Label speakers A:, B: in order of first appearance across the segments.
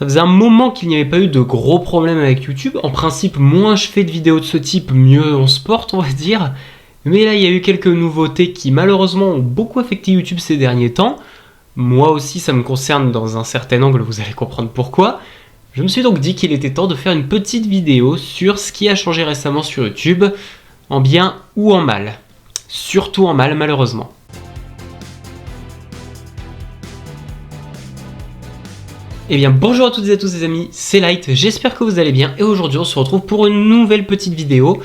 A: Ça faisait un moment qu'il n'y avait pas eu de gros problèmes avec YouTube. En principe, moins je fais de vidéos de ce type, mieux on se porte, on va dire. Mais là, il y a eu quelques nouveautés qui malheureusement ont beaucoup affecté YouTube ces derniers temps. Moi aussi, ça me concerne dans un certain angle, vous allez comprendre pourquoi. Je me suis donc dit qu'il était temps de faire une petite vidéo sur ce qui a changé récemment sur YouTube, en bien ou en mal. Surtout en mal, malheureusement. Eh bien bonjour à toutes et à tous les amis, c'est Light, j'espère que vous allez bien et aujourd'hui on se retrouve pour une nouvelle petite vidéo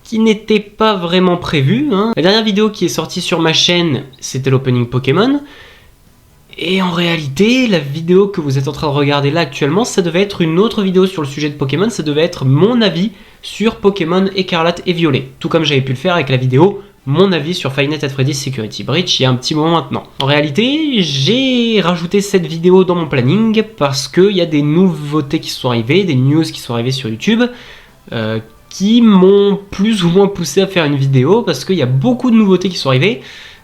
A: qui n'était pas vraiment prévue. La dernière vidéo qui est sortie sur ma chaîne, c'était l'opening Pokémon. Et en réalité, la vidéo que vous êtes en train de regarder là actuellement, ça devait être une autre vidéo sur le sujet de Pokémon, ça devait être mon avis sur Pokémon Écarlate et Violet. Tout comme j'avais pu le faire avec la vidéo mon avis sur Five Nights at Freddy's Security Breach il y a un petit moment maintenant. En réalité, j'ai rajouté cette vidéo dans mon planning parce qu'il y a des nouveautés qui sont arrivées, des news qui sont arrivées sur YouTube, qui m'ont plus ou moins poussé à faire une vidéo parce qu'il y a beaucoup de nouveautés qui sont arrivées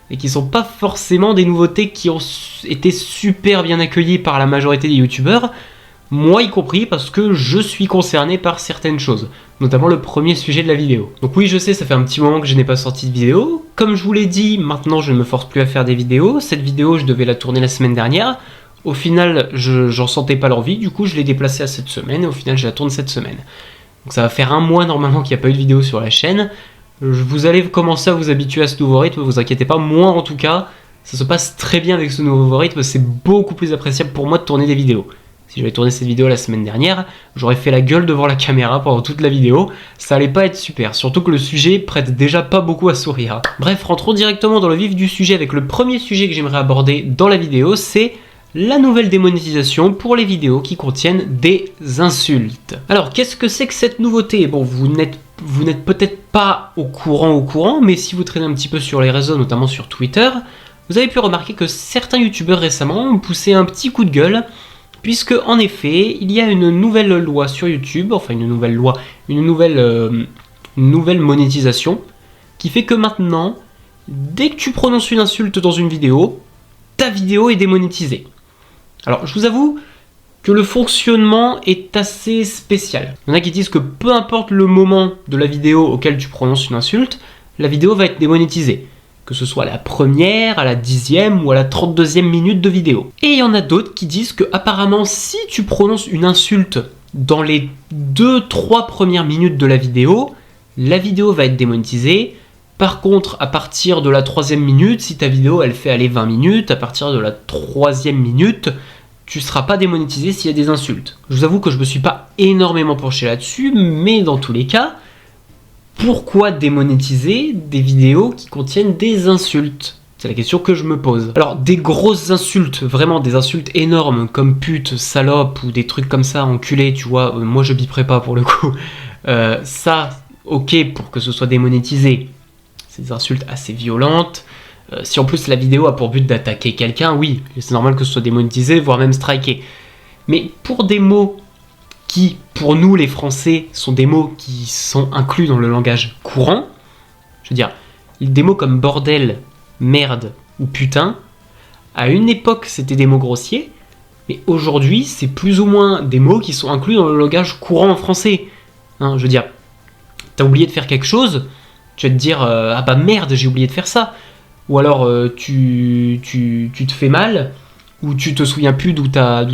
A: et qui sont pas forcément des nouveautés qui ont été super bien accueillies par la majorité des youtubeurs, moi y compris parce que je suis concerné par certaines choses, notamment le premier sujet de la vidéo. Donc oui, je sais, ça fait un petit moment que je n'ai pas sorti de vidéo. Comme je vous l'ai dit, maintenant je ne me force plus à faire des vidéos. Cette vidéo, je devais la tourner la semaine dernière. Au final, j'en sentais pas l'envie, du coup je l'ai déplacée à cette semaine et au final je la tourne cette semaine. Donc ça va faire un mois normalement qu'il n'y a pas eu de vidéo sur la chaîne. Vous allez commencer à vous habituer à ce nouveau rythme, vous inquiétez pas, moi en tout cas, ça se passe très bien avec ce nouveau rythme, c'est beaucoup plus appréciable pour moi de tourner des vidéos. Si j'avais tourné cette vidéo la semaine dernière, j'aurais fait la gueule devant la caméra pendant toute la vidéo, ça allait pas être super, surtout que le sujet prête déjà pas beaucoup à sourire. Bref, rentrons directement dans le vif du sujet avec le premier sujet que j'aimerais aborder dans la vidéo, c'est la nouvelle démonétisation pour les vidéos qui contiennent des insultes. Alors, qu'est-ce que c'est que cette nouveauté? Bon, vous n'êtes peut-être pas au courant, mais si vous traînez un petit peu sur les réseaux, notamment sur Twitter, vous avez pu remarquer que certains youtubeurs récemment ont poussé un petit coup de gueule, puisque en effet, il y a une nouvelle loi sur YouTube, enfin une nouvelle monétisation, qui fait que maintenant, dès que tu prononces une insulte dans une vidéo, ta vidéo est démonétisée. Alors, je vous avoue que le fonctionnement est assez spécial. Il y en a qui disent que peu importe le moment de la vidéo auquel tu prononces une insulte, la vidéo va être démonétisée. Que ce soit à la première, à la 10e ou à la 32e minute de vidéo. Et il y en a d'autres qui disent que apparemment si tu prononces une insulte dans les 2-3 premières minutes de la vidéo va être démonétisée. Par contre, à partir de la 3e minute, si ta vidéo elle fait aller 20 minutes, à partir de la 3e minute, tu ne seras pas démonétisé s'il y a des insultes. Je vous avoue que je ne me suis pas énormément penché là-dessus, mais dans tous les cas, pourquoi démonétiser des vidéos qui contiennent des insultes? C'est la question que je me pose. Alors, des grosses insultes, vraiment des insultes énormes, comme pute, salope, ou des trucs comme ça, enculé, tu vois, moi je biperai pas pour le coup. Ça, ok, pour que ce soit démonétisé. C'est des insultes assez violentes. Si en plus la vidéo a pour but d'attaquer quelqu'un, oui, c'est normal que ce soit démonétisé, voire même striké. Mais pour des mots qui, pour nous les Français, sont des mots qui sont inclus dans le langage courant, je veux dire, des mots comme bordel, merde ou putain, à une époque c'était des mots grossiers, mais aujourd'hui c'est plus ou moins des mots qui sont inclus dans le langage courant en français. Je veux dire, t'as oublié de faire quelque chose, tu vas te dire ah bah merde, j'ai oublié de faire ça. Ou alors tu te fais mal, ou tu te souviens plus d'où t'as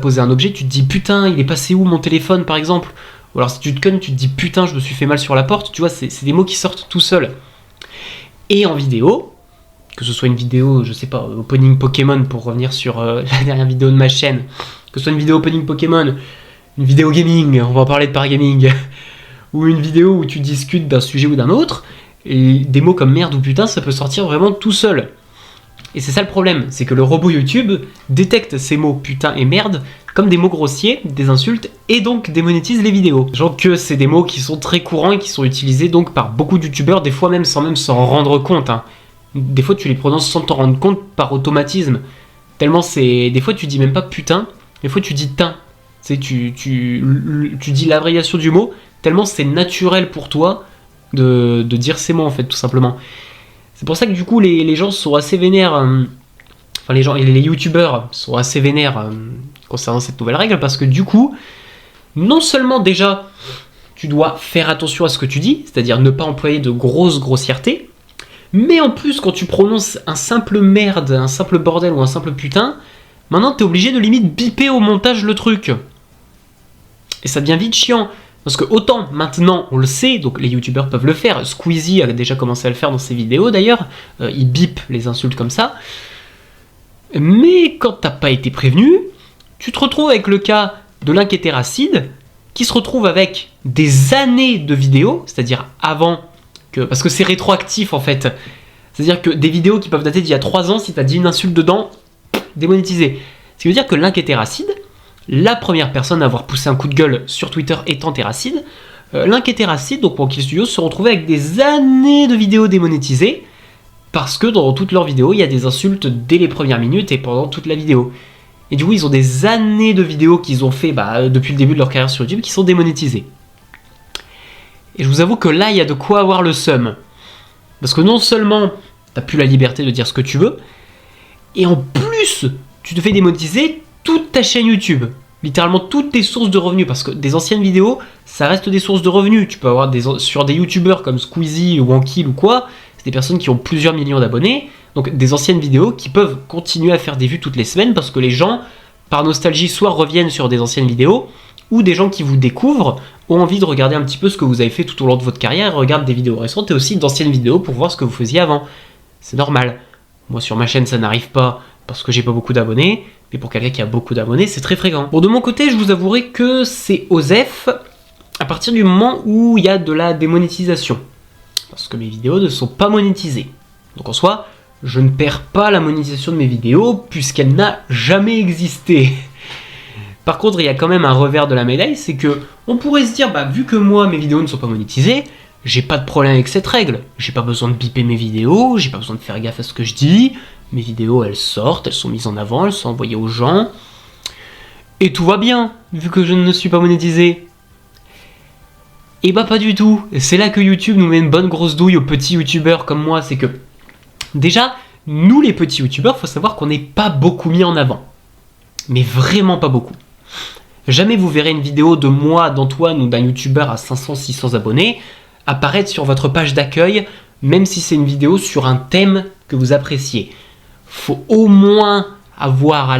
A: posé un objet, tu te dis putain, il est passé où mon téléphone par exemple. Ou alors si tu te connes, tu te dis putain, je me suis fait mal sur la porte, tu vois, c'est des mots qui sortent tout seuls. Et en vidéo, que ce soit une vidéo, je sais pas, opening Pokémon pour revenir sur la dernière vidéo de ma chaîne, que ce soit une vidéo opening Pokémon, une vidéo gaming, on va en parler de paragaming, ou une vidéo où tu discutes d'un sujet ou d'un autre, et des mots comme merde ou putain, ça peut sortir vraiment tout seul. Et c'est ça le problème, c'est que le robot YouTube détecte ces mots putain et merde comme des mots grossiers, des insultes, et donc démonétise les vidéos. Genre que c'est des mots qui sont très courants et qui sont utilisés donc par beaucoup de youtubeurs, des fois même sans s'en rendre compte. Des fois tu les prononces sans t'en rendre compte par automatisme. Tellement c'est... Des fois tu dis même pas putain, des fois tu dis tin. Tu dis l'abréviation du mot, tellement c'est naturel pour toi de dire ces mots en fait, tout simplement. C'est pour ça que du coup les gens sont assez vénères, enfin les youtubeurs sont assez vénères concernant cette nouvelle règle, parce que du coup, non seulement déjà, tu dois faire attention à ce que tu dis, c'est-à-dire ne pas employer de grosses grossièretés, mais en plus, quand tu prononces un simple merde, un simple bordel ou un simple putain, maintenant t'es obligé de limite biper au montage le truc. Et ça devient vite chiant. Parce que autant maintenant on le sait, donc les youtubeurs peuvent le faire, Squeezie a déjà commencé à le faire dans ses vidéos d'ailleurs, il bip les insultes comme ça. Mais quand t'as pas été prévenu, tu te retrouves avec le cas de l'inquiétéracide, qui se retrouve avec des années de vidéos, c'est-à-dire avant que... Parce que c'est rétroactif en fait. C'est-à-dire que des vidéos qui peuvent dater d'il y a 3 ans, si t'as dit une insulte dedans, démonétisé. Ce qui veut dire que l'inquiétéracide, la première personne à avoir poussé un coup de gueule sur Twitter étant Terracide, l'inquiétéracide, donc pour Kill Studio, se retrouvait avec des années de vidéos démonétisées, parce que dans toutes leurs vidéos, il y a des insultes dès les premières minutes et pendant toute la vidéo. Et du coup, ils ont des années de vidéos qu'ils ont fait depuis le début de leur carrière sur YouTube qui sont démonétisées. Et je vous avoue que là, il y a de quoi avoir le seum. Parce que non seulement t'as plus la liberté de dire ce que tu veux, et en plus, tu te fais démonétiser toute ta chaîne YouTube. Littéralement toutes tes sources de revenus, parce que des anciennes vidéos, ça reste des sources de revenus. Tu peux avoir sur des youtubeurs comme Squeezie ou Wankill ou quoi, c'est des personnes qui ont plusieurs millions d'abonnés, donc des anciennes vidéos qui peuvent continuer à faire des vues toutes les semaines, parce que les gens, par nostalgie, soit reviennent sur des anciennes vidéos, ou des gens qui vous découvrent ont envie de regarder un petit peu ce que vous avez fait tout au long de votre carrière, et regardent des vidéos récentes et aussi d'anciennes vidéos pour voir ce que vous faisiez avant. C'est normal. Moi sur ma chaîne ça n'arrive pas, parce que j'ai pas beaucoup d'abonnés, mais pour quelqu'un qui a beaucoup d'abonnés, c'est très fréquent. Bon, de mon côté, je vous avouerai que c'est OSEF à partir du moment où il y a de la démonétisation. Parce que mes vidéos ne sont pas monétisées. Donc en soi, je ne perds pas la monétisation de mes vidéos, puisqu'elle n'a jamais existé. Par contre, il y a quand même un revers de la médaille, c'est que on pourrait se dire, vu que moi, mes vidéos ne sont pas monétisées, j'ai pas de problème avec cette règle. J'ai pas besoin de biper mes vidéos, j'ai pas besoin de faire gaffe à ce que je dis. Mes vidéos, elles sortent, elles sont mises en avant, elles sont envoyées aux gens. Et tout va bien, vu que je ne suis pas monétisé. Et pas du tout. C'est là que YouTube nous met une bonne grosse douille aux petits youtubeurs comme moi. C'est que, déjà, nous les petits youtubeurs, faut savoir qu'on n'est pas beaucoup mis en avant. Mais vraiment pas beaucoup. Jamais vous verrez une vidéo de moi, d'Antoine ou d'un youtubeur à 500-600 abonnés apparaître sur votre page d'accueil, même si c'est une vidéo sur un thème que vous appréciez. Faut au moins avoir,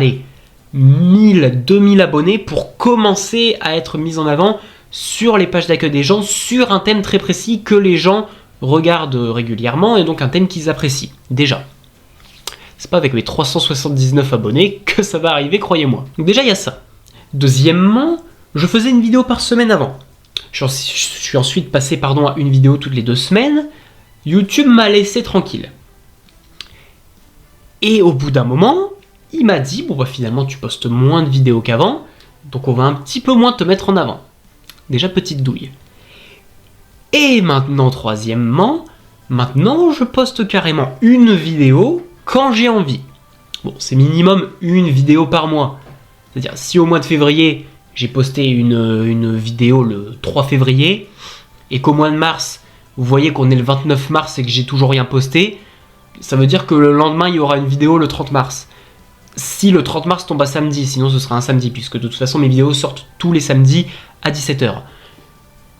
A: 1000-2000 abonnés pour commencer à être mis en avant sur les pages d'accueil des gens, sur un thème très précis que les gens regardent régulièrement, et donc un thème qu'ils apprécient, déjà. C'est pas avec mes 379 abonnés que ça va arriver, croyez-moi. Donc déjà, il y a ça. Deuxièmement, je faisais une vidéo par semaine avant. Je suis ensuite passé à une vidéo toutes les 2 semaines. YouTube m'a laissé tranquille. Et au bout d'un moment, il m'a dit, finalement tu postes moins de vidéos qu'avant, donc on va un petit peu moins te mettre en avant. Déjà petite douille. Et maintenant, troisièmement, je poste carrément une vidéo quand j'ai envie. Bon, c'est minimum une vidéo par mois. C'est-à-dire, si au mois de février, j'ai posté une vidéo le 3 février, et qu'au mois de mars, vous voyez qu'on est le 29 mars et que j'ai toujours rien posté, ça veut dire que le lendemain, il y aura une vidéo le 30 mars. Si le 30 mars tombe à samedi, sinon ce sera un samedi, puisque de toute façon, mes vidéos sortent tous les samedis à 17h.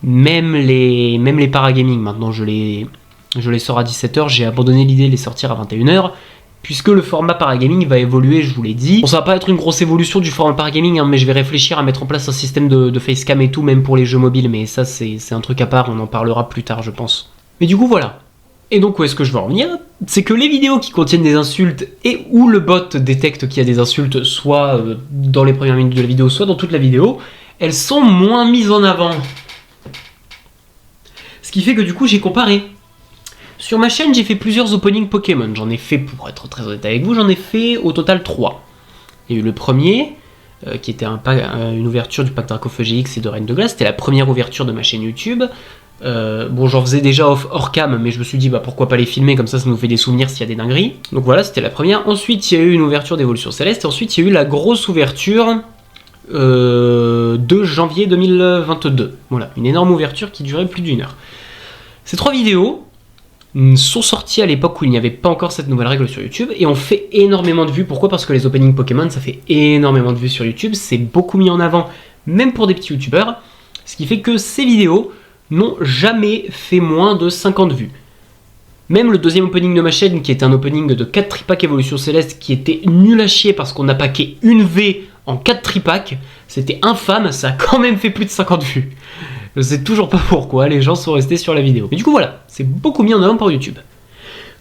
A: Même les paragaming, maintenant, je les sors à 17h, j'ai abandonné l'idée de les sortir à 21h, puisque le format paragaming va évoluer, je vous l'ai dit. Bon, ça va pas être une grosse évolution du format paragaming, mais je vais réfléchir à mettre en place un système de facecam et tout, même pour les jeux mobiles, mais ça c'est un truc à part, on en parlera plus tard je pense. Mais du coup voilà. Et donc où est-ce que je veux en venir? C'est que les vidéos qui contiennent des insultes et où le bot détecte qu'il y a des insultes, soit dans les premières minutes de la vidéo, soit dans toute la vidéo, elles sont moins mises en avant. Ce qui fait que du coup j'ai comparé. Sur ma chaîne, j'ai fait plusieurs openings Pokémon. J'en ai fait, pour être très honnête avec vous, j'en ai fait au total 3. Il y a eu le premier, qui était une ouverture du pack Dracophage X et de Reine de Glace. C'était la première ouverture de ma chaîne YouTube. Bon, j'en faisais déjà hors cam, mais je me suis dit, pourquoi pas les filmer, comme ça nous fait des souvenirs s'il y a des dingueries. Donc voilà, c'était la première. Ensuite, il y a eu une ouverture d'Évolution Céleste. Et ensuite, il y a eu la grosse ouverture de janvier 2022. Voilà, une énorme ouverture qui durait plus d'1 heure. Ces 3 vidéos, sont sortis à l'époque où il n'y avait pas encore cette nouvelle règle sur YouTube et ont fait énormément de vues. Pourquoi? Parce que les openings Pokémon, ça fait énormément de vues sur YouTube, c'est beaucoup mis en avant, même pour des petits youtubeurs, ce qui fait que ces vidéos n'ont jamais fait moins de 50 vues. Même le deuxième opening de ma chaîne, qui était un opening de 4 tripacks Évolution Céleste, qui était nul à chier parce qu'on a packé une V en 4 tripacks, c'était infâme, ça a quand même fait plus de 50 vues. Je sais toujours pas pourquoi, les gens sont restés sur la vidéo. Mais du coup voilà, c'est beaucoup mis en avant par YouTube.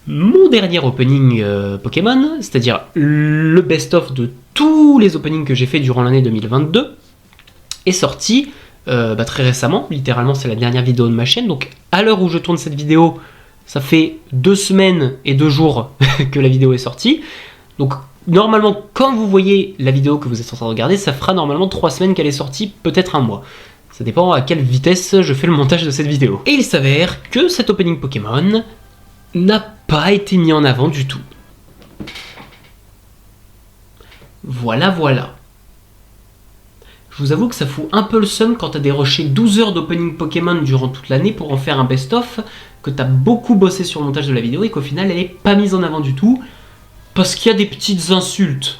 A: Mon dernier opening Pokémon, c'est-à-dire le best-of de tous les openings que j'ai fait durant l'année 2022, est sorti très récemment, littéralement c'est la dernière vidéo de ma chaîne, donc à l'heure où je tourne cette vidéo, ça fait 2 semaines et 2 jours que la vidéo est sortie, donc normalement quand vous voyez la vidéo que vous êtes en train de regarder, ça fera normalement 3 semaines qu'elle est sortie, peut-être un mois. Ça dépend à quelle vitesse je fais le montage de cette vidéo. Et il s'avère que cet opening Pokémon n'a pas été mis en avant du tout. Voilà, voilà. Je vous avoue que ça fout un peu le seum quand t'as déroché 12 heures d'opening Pokémon durant toute l'année pour en faire un best-of, que t'as beaucoup bossé sur le montage de la vidéo et qu'au final elle est pas mise en avant du tout, parce qu'il y a des petites insultes.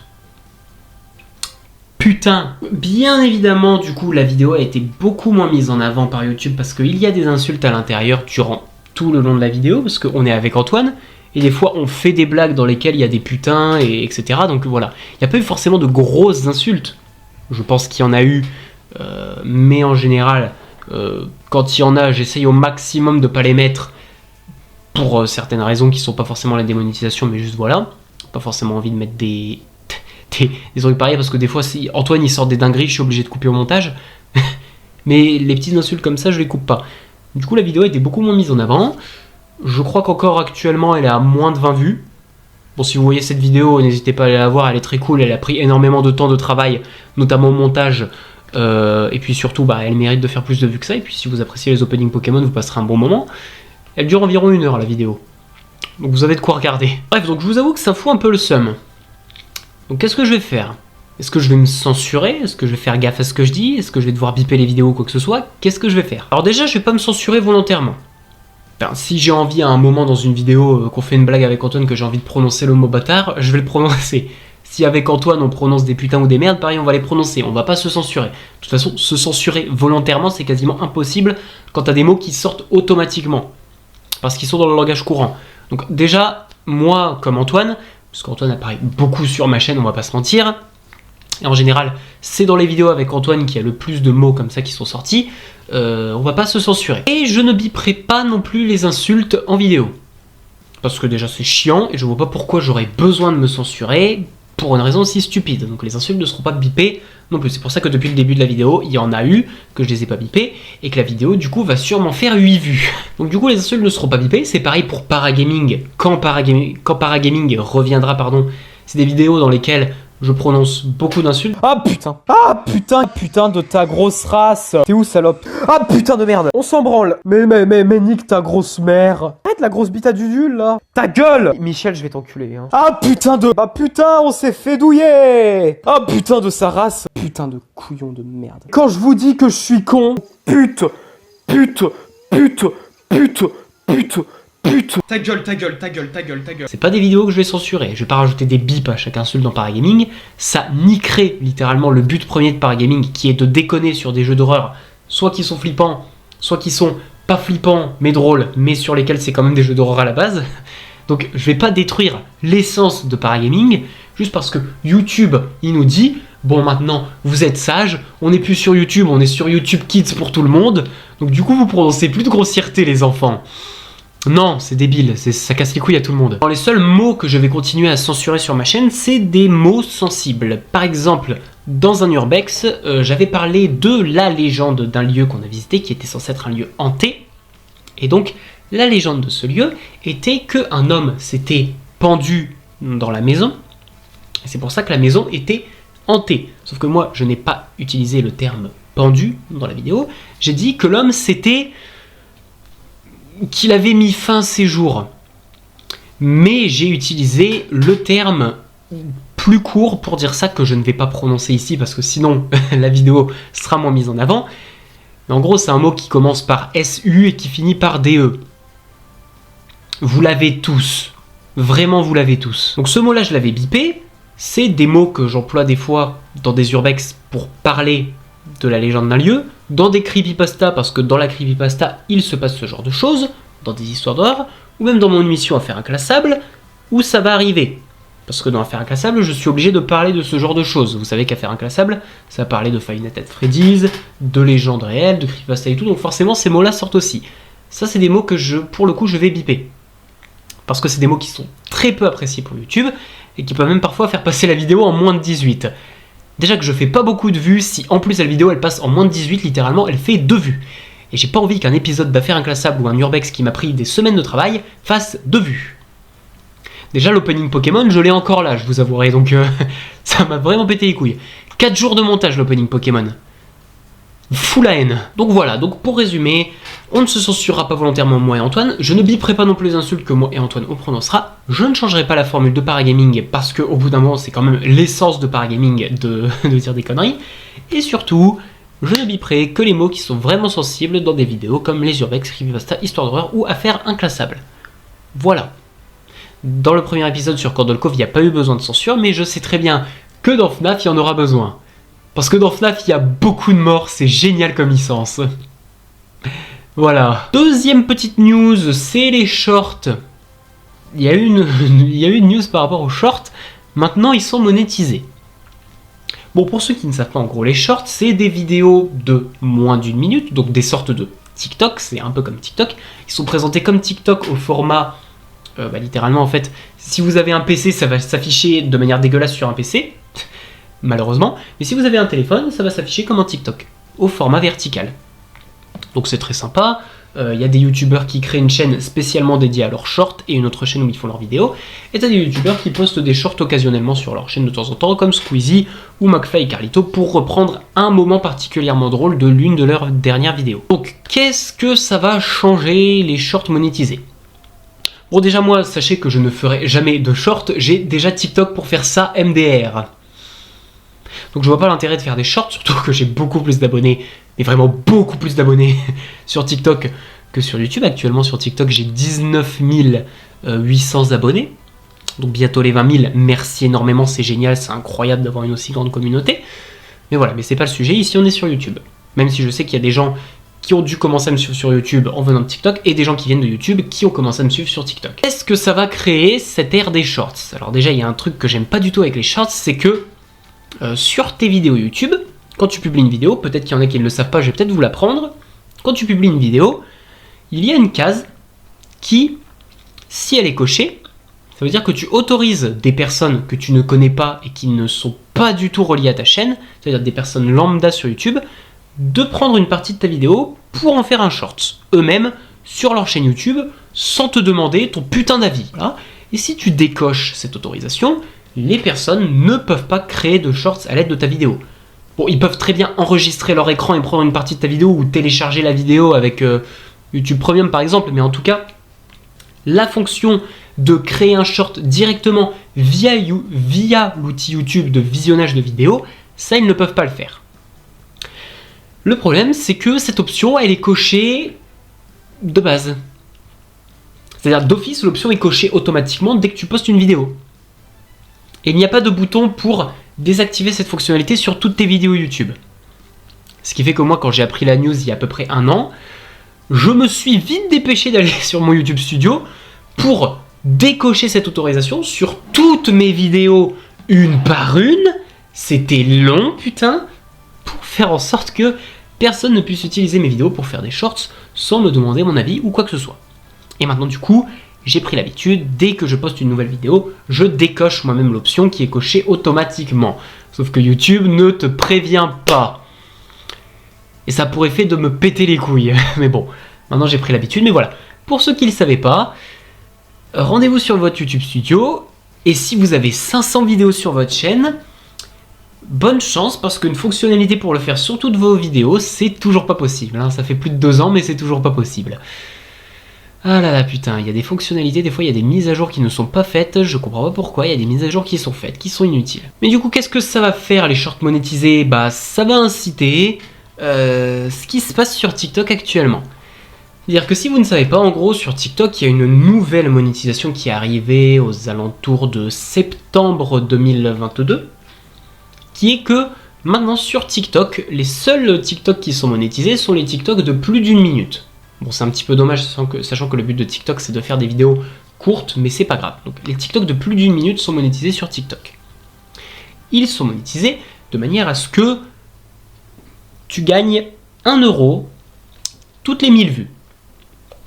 A: Putain. Bien évidemment, du coup, la vidéo a été beaucoup moins mise en avant par YouTube parce qu'il y a des insultes à l'intérieur durant tout le long de la vidéo, parce qu'on est avec Antoine, et des fois on fait des blagues dans lesquelles il y a des putains, etc. Donc voilà, il n'y a pas eu forcément de grosses insultes. Je pense qu'il y en a eu, mais en général, quand il y en a, j'essaye au maximum de ne pas les mettre pour certaines raisons qui ne sont pas forcément la démonétisation, mais juste voilà, pas forcément envie de mettre des trucs pareils, parce que des fois, si Antoine il sort des dingueries, je suis obligé de couper au montage, mais les petites insultes comme ça, je les coupe pas. Du coup, la vidéo a été beaucoup moins mise en avant. Je crois qu'encore actuellement, elle est à moins de 20 vues. Bon, si vous voyez cette vidéo, n'hésitez pas à aller la voir, elle est très cool, elle a pris énormément de temps de travail, notamment au montage, et puis surtout, elle mérite de faire plus de vues que ça, et puis si vous appréciez les openings Pokémon, vous passerez un bon moment. Elle dure environ 1 heure, la vidéo. Donc vous avez de quoi regarder. Bref, donc je vous avoue que ça fout un peu le seum. Donc qu'est-ce que je vais faire? Est-ce que je vais me censurer? Est-ce que je vais faire gaffe à ce que je dis? Est-ce que je vais devoir biper les vidéos ou quoi que ce soit? Qu'est-ce que je vais faire? Alors déjà, je vais pas me censurer volontairement. Enfin, si j'ai envie à un moment dans une vidéo qu'on fait une blague avec Antoine, que j'ai envie de prononcer le mot bâtard, je vais le prononcer. Si avec Antoine on prononce des putains ou des merdes, pareil on va les prononcer, on va pas se censurer. De toute façon, se censurer volontairement c'est quasiment impossible quand t'as des mots qui sortent automatiquement. Parce qu'ils sont dans le langage courant. Donc déjà, moi comme Antoine, parce qu'Antoine apparaît beaucoup sur ma chaîne, on va pas se mentir, et en général, c'est dans les vidéos avec Antoine qu'il y a le plus de mots comme ça qui sont sortis, on va pas se censurer. Et je ne biperai pas non plus les insultes en vidéo. Parce que déjà c'est chiant, et je vois pas pourquoi j'aurais besoin de me censurer pour une raison aussi stupide. Donc les insultes ne seront pas bipées non plus. C'est pour ça que depuis le début de la vidéo, il y en a eu, que je les ai pas bipées, et que la vidéo du coup va sûrement faire 8 vues. Donc du coup les insultes ne seront pas bipées, c'est pareil pour Paragaming. Quand Paragaming reviendra, pardon, c'est des vidéos dans lesquelles je prononce beaucoup d'insultes.
B: Ah putain. Ah putain, putain de ta grosse race. T'es où, salope? Ah putain de merde. On s'en branle. Mais nique ta grosse mère. Arrête la grosse bite à Dudule là. Ta gueule.
A: Michel, je vais t'enculer, hein.
B: Ah putain de... Ah putain, on s'est fait douiller. Ah putain de sa race. Putain de couillon de merde. Quand je vous dis que je suis con, pute.
C: Ta gueule, ta gueule, ta gueule, ta gueule, ta gueule.
A: C'est pas des vidéos que je vais censurer, je vais pas rajouter des bips à chaque insulte dans Paragaming, ça niquerait littéralement le but premier de Paragaming qui est de déconner sur des jeux d'horreur, soit qui sont flippants, soit qui sont pas flippants mais drôles, mais sur lesquels c'est quand même des jeux d'horreur à la base. Donc je vais pas détruire l'essence de Paragaming, juste parce que YouTube, il nous dit, bon maintenant vous êtes sages, on n'est plus sur YouTube, on est sur YouTube Kids pour tout le monde, donc du coup vous prononcez plus de grossièreté les enfants. Non, c'est débile, ça casse les couilles à tout le monde. Alors, les seuls mots que je vais continuer à censurer sur ma chaîne, c'est des mots sensibles. Par exemple, dans un urbex, j'avais parlé de la légende d'un lieu qu'on a visité, qui était censé être un lieu hanté. Et donc, la légende de ce lieu était qu'un homme s'était pendu dans la maison. Et c'est pour ça que la maison était hantée. Sauf que moi, je n'ai pas utilisé le terme pendu dans la vidéo. J'ai dit que l'homme s'était... qu'il avait mis fin à ses jours. Mais j'ai utilisé le terme plus court pour dire ça, que je ne vais pas prononcer ici parce que sinon la vidéo sera moins mise en avant. Mais en gros, c'est un mot qui commence par SU et qui finit par DE. vous l'avez tous. Vraiment, vous l'avez tous. Donc ce mot-là, je l'avais bipé. C'est des mots que j'emploie des fois dans des urbex pour parler de la légende d'un lieu, dans des creepypasta, parce que dans la creepypasta, il se passe ce genre de choses, dans des histoires d'horreur, ou même dans mon émission Affaires inclassables, où ça va arriver. Parce que dans Affaires inclassables, je suis obligé de parler de ce genre de choses. Vous savez qu'Affaires inclassables, ça va parler de Five Nights at Freddy's, de légendes réelles, de creepypasta et tout, donc forcément ces mots-là sortent aussi. Ça, c'est des mots que pour le coup, je vais biper. Parce que c'est des mots qui sont très peu appréciés pour YouTube, et qui peuvent même parfois faire passer la vidéo en moins de 18. Déjà que je fais pas beaucoup de vues, si en plus la vidéo elle passe en moins de 18, littéralement elle fait 2 vues. Et j'ai pas envie qu'un épisode d'Affaires inclassables ou un urbex qui m'a pris des semaines de travail fasse 2 vues. Déjà l'opening Pokémon, je l'ai encore là, je vous avouerai, donc ça m'a vraiment pété les couilles. 4 jours de montage l'opening Pokémon. Fou la haine. Donc voilà, donc pour résumer, on ne se censurera pas volontairement moi et Antoine, je ne biperai pas non plus les insultes que moi et Antoine on prononcera, je ne changerai pas la formule de Paragaming parce qu'au bout d'un moment c'est quand même l'essence de Paragaming de dire des conneries, et surtout, je ne biperai que les mots qui sont vraiment sensibles dans des vidéos comme les urbex, creepypasta, histoire d'horreur ou affaires inclassables. Voilà. Dans le premier épisode sur Cordol Cove, il n'y a pas eu besoin de censure, mais je sais très bien que dans FNAF il y en aura besoin. Parce que dans FNAF, il y a beaucoup de morts, c'est génial comme licence. Voilà. Deuxième petite news, c'est les shorts. Il y a eu une news par rapport aux shorts. Maintenant, ils sont monétisés. Bon, pour ceux qui ne savent pas, en gros, les shorts, c'est des vidéos de moins d'une minute, donc des sortes de TikTok, c'est un peu comme TikTok. Ils sont présentés comme TikTok au format... littéralement, en fait, si vous avez un PC, ça va s'afficher de manière dégueulasse sur un PC. Malheureusement, mais si vous avez un téléphone, ça va s'afficher comme un TikTok, au format vertical. Donc c'est très sympa, il y a des youtubeurs qui créent une chaîne spécialement dédiée à leurs shorts et une autre chaîne où ils font leurs vidéos, et t'as des youtubeurs qui postent des shorts occasionnellement sur leur chaîne de temps en temps, comme Squeezie ou McFly et Carlito, pour reprendre un moment particulièrement drôle de l'une de leurs dernières vidéos. Donc qu'est-ce que ça va changer les shorts monétisés ? Bon déjà moi, sachez que je ne ferai jamais de shorts, j'ai déjà TikTok pour faire ça MDR. Donc je vois pas l'intérêt de faire des shorts, surtout que j'ai beaucoup plus d'abonnés, mais vraiment beaucoup plus d'abonnés sur TikTok que sur YouTube. Actuellement sur TikTok j'ai 19 800 abonnés, donc bientôt les 20 000, merci énormément, c'est génial, c'est incroyable d'avoir une aussi grande communauté. Mais voilà, mais c'est pas le sujet, ici on est sur YouTube. Même si je sais qu'il y a des gens qui ont dû commencer à me suivre sur YouTube en venant de TikTok, et des gens qui viennent de YouTube qui ont commencé à me suivre sur TikTok. Est-ce que ça va créer cette ère des shorts ? Alors déjà il y a un truc que j'aime pas du tout avec les shorts, c'est que sur tes vidéos YouTube, quand tu publies une vidéo, peut-être qu'il y en a qui ne le savent pas, je vais peut-être vous l'apprendre. Quand tu publies une vidéo, il y a une case qui, si elle est cochée, ça veut dire que tu autorises des personnes que tu ne connais pas et qui ne sont pas du tout reliées à ta chaîne, c'est-à-dire des personnes lambda sur YouTube, de prendre une partie de ta vidéo pour en faire un short, eux-mêmes, sur leur chaîne YouTube, sans te demander ton putain d'avis. Voilà. Et si tu décoches cette autorisation, les personnes ne peuvent pas créer de shorts à l'aide de ta vidéo. Bon, ils peuvent très bien enregistrer leur écran et prendre une partie de ta vidéo ou télécharger la vidéo avec YouTube Premium par exemple, mais en tout cas, la fonction de créer un short directement via l'outil YouTube de visionnage de vidéos, ça ils ne peuvent pas le faire. Le problème, c'est que cette option, elle est cochée de base. C'est-à-dire d'office, l'option est cochée automatiquement dès que tu postes une vidéo. Et il n'y a pas de bouton pour désactiver cette fonctionnalité sur toutes tes vidéos YouTube. Ce qui fait que moi, quand j'ai appris la news il y a à peu près 1 an, je me suis vite dépêché d'aller sur mon YouTube Studio pour décocher cette autorisation sur toutes mes vidéos, une par une. C'était long, putain, pour faire en sorte que personne ne puisse utiliser mes vidéos pour faire des shorts sans me demander mon avis ou quoi que ce soit. Et maintenant, du coup, j'ai pris l'habitude, dès que je poste une nouvelle vidéo, je décoche moi-même l'option qui est cochée automatiquement. Sauf que YouTube ne te prévient pas. Et ça a pour effet de me péter les couilles. Mais bon, maintenant j'ai pris l'habitude. Mais voilà, pour ceux qui ne le savaient pas, rendez-vous sur votre YouTube Studio. Et si vous avez 500 vidéos sur votre chaîne, bonne chance, parce qu'une fonctionnalité pour le faire sur toutes vos vidéos, c'est toujours pas possible. Hein. Ça fait plus de 2 ans, mais c'est toujours pas possible. Ah là là, putain, il y a des fonctionnalités, des fois il y a des mises à jour qui ne sont pas faites, je comprends pas pourquoi, il y a des mises à jour qui sont faites, qui sont inutiles. Mais du coup, qu'est-ce que ça va faire les shorts monétisés ? Bah, ça va inciter ce qui se passe sur TikTok actuellement. C'est-à-dire que si vous ne savez pas, en gros, sur TikTok, il y a une nouvelle monétisation qui est arrivée aux alentours de septembre 2022, qui est que maintenant sur TikTok, les seuls TikTok qui sont monétisés sont les TikTok de plus d'1 minute. Bon, c'est un petit peu dommage, sachant que le but de TikTok, c'est de faire des vidéos courtes, mais c'est pas grave. Donc, les TikTok de plus d'1 minute sont monétisés sur TikTok. Ils sont monétisés de manière à ce que tu gagnes 1 euro toutes les 1000 vues.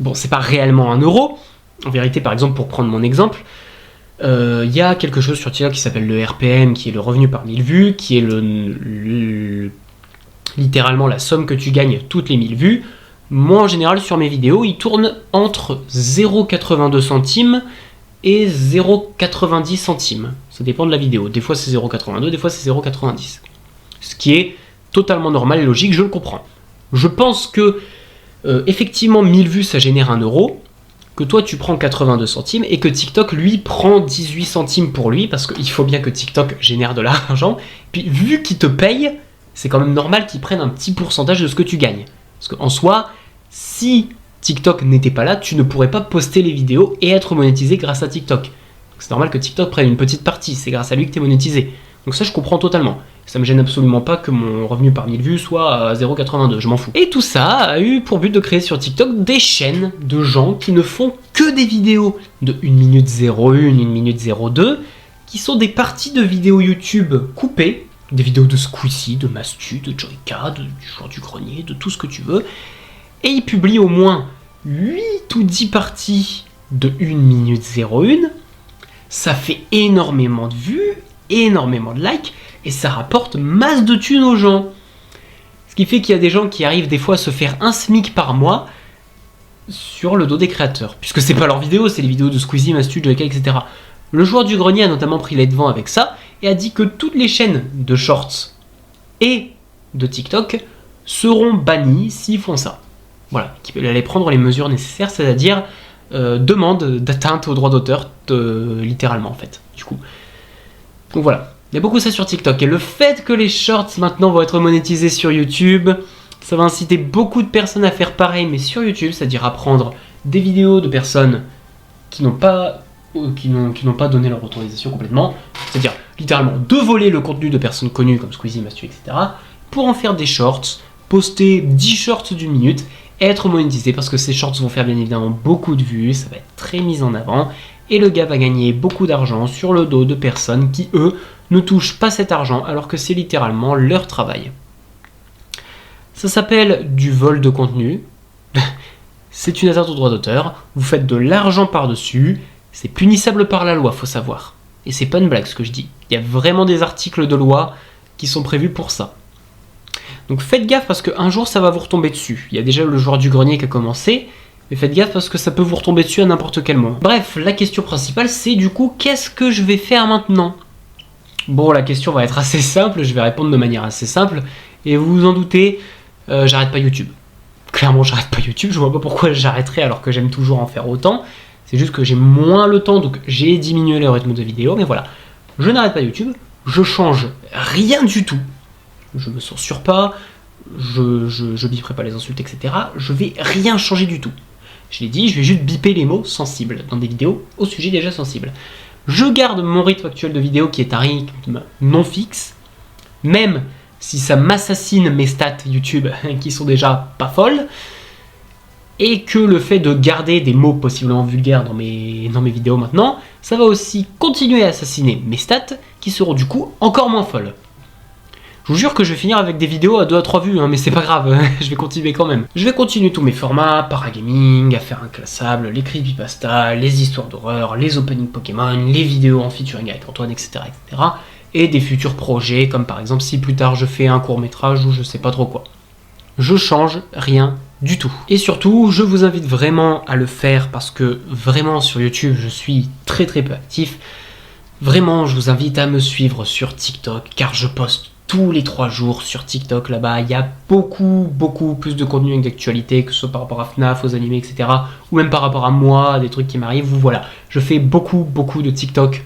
A: Bon, c'est pas réellement 1 euro. En vérité, par exemple, pour prendre mon exemple, il y a quelque chose sur TikTok qui s'appelle le RPM, qui est le revenu par 1000 vues, qui est littéralement la somme que tu gagnes toutes les 1000 vues. Moi, en général, sur mes vidéos, il tourne entre 0,82 centimes et 0,90 centimes. Ça dépend de la vidéo. Des fois, c'est 0,82, des fois, c'est 0,90. Ce qui est totalement normal et logique, je le comprends. Je pense que, effectivement, 1000 vues, ça génère 1 euro, que toi, tu prends 82 centimes, et que TikTok, lui, prend 18 centimes pour lui, parce qu'il faut bien que TikTok génère de l'argent. Puis, vu qu'il te paye, c'est quand même normal qu'il prenne un petit pourcentage de ce que tu gagnes. Parce qu'en soi, si TikTok n'était pas là, tu ne pourrais pas poster les vidéos et être monétisé grâce à TikTok. Donc c'est normal que TikTok prenne une petite partie, c'est grâce à lui que tu es monétisé. Donc ça, je comprends totalement. Ça me gêne absolument pas que mon revenu par 1000 vues soit à 0,82, je m'en fous. Et tout ça a eu pour but de créer sur TikTok des chaînes de gens qui ne font que des vidéos de 1 minute 01, 1 minute 02, qui sont des parties de vidéos YouTube coupées, des vidéos de Squeezie, de Mastu, de Joyka, du joueur du grenier, de tout ce que tu veux. Et ils publient au moins 8 ou 10 parties de 1 minute 01. Ça fait énormément de vues, énormément de likes, et ça rapporte masse de thunes aux gens. Ce qui fait qu'il y a des gens qui arrivent des fois à se faire 1 SMIC par mois sur le dos des créateurs. Puisque c'est pas leurs vidéos, c'est les vidéos de Squeezie, Mastu, Joyka, etc. Le joueur du grenier a notamment pris les devants avec ça, et a dit que toutes les chaînes de shorts et de TikTok seront bannies s'ils font ça. Voilà, qu'il allait prendre les mesures nécessaires, c'est-à-dire demande d'atteinte aux droits d'auteur, littéralement en fait, du coup. Donc voilà, il y a beaucoup ça sur TikTok, et le fait que les shorts maintenant vont être monétisés sur YouTube, ça va inciter beaucoup de personnes à faire pareil, mais sur YouTube, c'est-à-dire à prendre des vidéos de personnes qui n'ont pas donné leur autorisation complètement, c'est-à-dire littéralement de voler le contenu de personnes connues comme Squeezie, Mastu, etc., pour en faire des shorts, poster 10 shorts d'1 minute, et être monétisé, parce que ces shorts vont faire bien évidemment beaucoup de vues, ça va être très mis en avant, et le gars va gagner beaucoup d'argent sur le dos de personnes qui, eux, ne touchent pas cet argent, alors que c'est littéralement leur travail. Ça s'appelle du vol de contenu, c'est une atteinte au droit d'auteur, vous faites de l'argent par-dessus, c'est punissable par la loi, faut savoir. Et c'est pas une blague ce que je dis, il y a vraiment des articles de loi qui sont prévus pour ça. Donc faites gaffe parce qu'un jour ça va vous retomber dessus. Il y a déjà le joueur du grenier qui a commencé, mais faites gaffe parce que ça peut vous retomber dessus à n'importe quel moment. Bref, la question principale c'est du coup, qu'est-ce que je vais faire maintenant? Bon, la question va être assez simple, je vais répondre de manière assez simple, et vous vous en doutez, j'arrête pas YouTube. Clairement j'arrête pas YouTube, je vois pas pourquoi j'arrêterais alors que j'aime toujours en faire autant. C'est juste que j'ai moins le temps, donc j'ai diminué le rythme de vidéo, mais voilà. Je n'arrête pas YouTube, je change rien du tout. Je me censure pas, je biperai pas les insultes, etc. Je vais rien changer du tout. Je l'ai dit, je vais juste biper les mots sensibles dans des vidéos au sujet déjà sensible. Je garde mon rythme actuel de vidéo qui est un rythme non fixe, même si ça m'assassine mes stats YouTube qui sont déjà pas folles, et que le fait de garder des mots possiblement vulgaires dans mes vidéos maintenant, ça va aussi continuer à assassiner mes stats qui seront du coup encore moins folles. Je vous jure que je vais finir avec des vidéos à 2 à 3 vues, hein, mais c'est pas grave, je vais continuer quand même. Je vais continuer tous mes formats, paragaming, à faire inclassable, les creepypasta, les histoires d'horreur, les openings Pokémon, les vidéos en featuring avec Antoine, etc., etc. Et des futurs projets, comme par exemple si plus tard je fais un court-métrage ou je sais pas trop quoi. Je change rien du tout. Et surtout, je vous invite vraiment à le faire parce que vraiment sur YouTube, je suis très peu actif. Vraiment, je vous invite à me suivre sur TikTok car je poste tous les 3 jours sur TikTok. Là-bas, il y a beaucoup plus de contenu d'actualité, que ce soit par rapport à FNAF, aux animés, etc. ou même par rapport à moi, à des trucs qui m'arrivent. Voilà, je fais beaucoup de TikTok.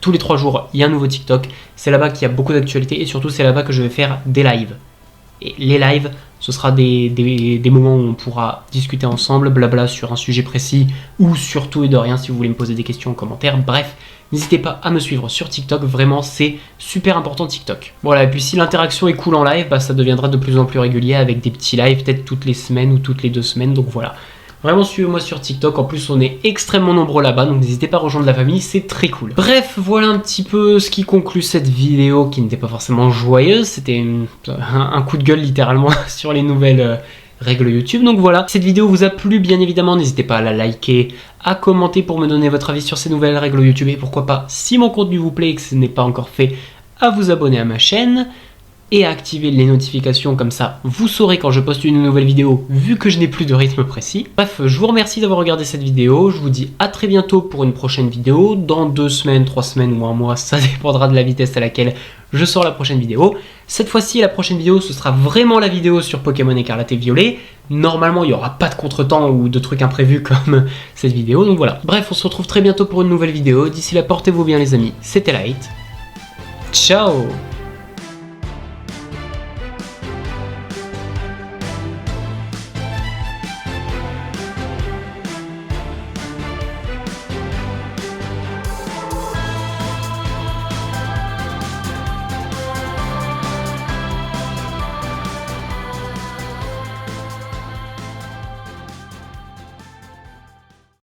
A: Tous les 3 jours, il y a un nouveau TikTok. C'est là-bas qu'il y a beaucoup d'actualité et surtout, c'est là-bas que je vais faire des lives. Et les lives Ce sera des moments où on pourra discuter ensemble, blabla sur un sujet précis ou sur tout et de rien si vous voulez me poser des questions en commentaire. Bref, n'hésitez pas à me suivre sur TikTok, vraiment c'est super important TikTok. Voilà, et puis si l'interaction est cool en live, bah, ça deviendra de plus en plus régulier avec des petits lives, peut-être toutes les semaines ou toutes les 2 semaines, donc voilà. Vraiment suivez-moi sur TikTok, en plus on est extrêmement nombreux là-bas, donc n'hésitez pas à rejoindre la famille, c'est très cool. Bref, voilà un petit peu ce qui conclut cette vidéo qui n'était pas forcément joyeuse, c'était un coup de gueule littéralement sur les nouvelles règles YouTube. Donc voilà, cette vidéo vous a plu bien évidemment, n'hésitez pas à la liker, à commenter pour me donner votre avis sur ces nouvelles règles YouTube et pourquoi pas, si mon contenu vous plaît et que ce n'est pas encore fait, à vous abonner à ma chaîne et à activer les notifications, comme ça vous saurez quand je poste une nouvelle vidéo vu que je n'ai plus de rythme précis. Bref, je vous remercie d'avoir regardé cette vidéo, je vous dis à très bientôt pour une prochaine vidéo, dans 2 semaines, 3 semaines ou un mois, ça dépendra de la vitesse à laquelle je sors la prochaine vidéo. Cette fois-ci, la prochaine vidéo, ce sera vraiment la vidéo sur Pokémon Écarlate et Violet. Normalement, il n'y aura pas de contretemps ou de trucs imprévus comme cette vidéo, donc voilà. Bref, on se retrouve très bientôt pour une nouvelle vidéo. D'ici là, portez-vous bien les amis, c'était Light. Ciao!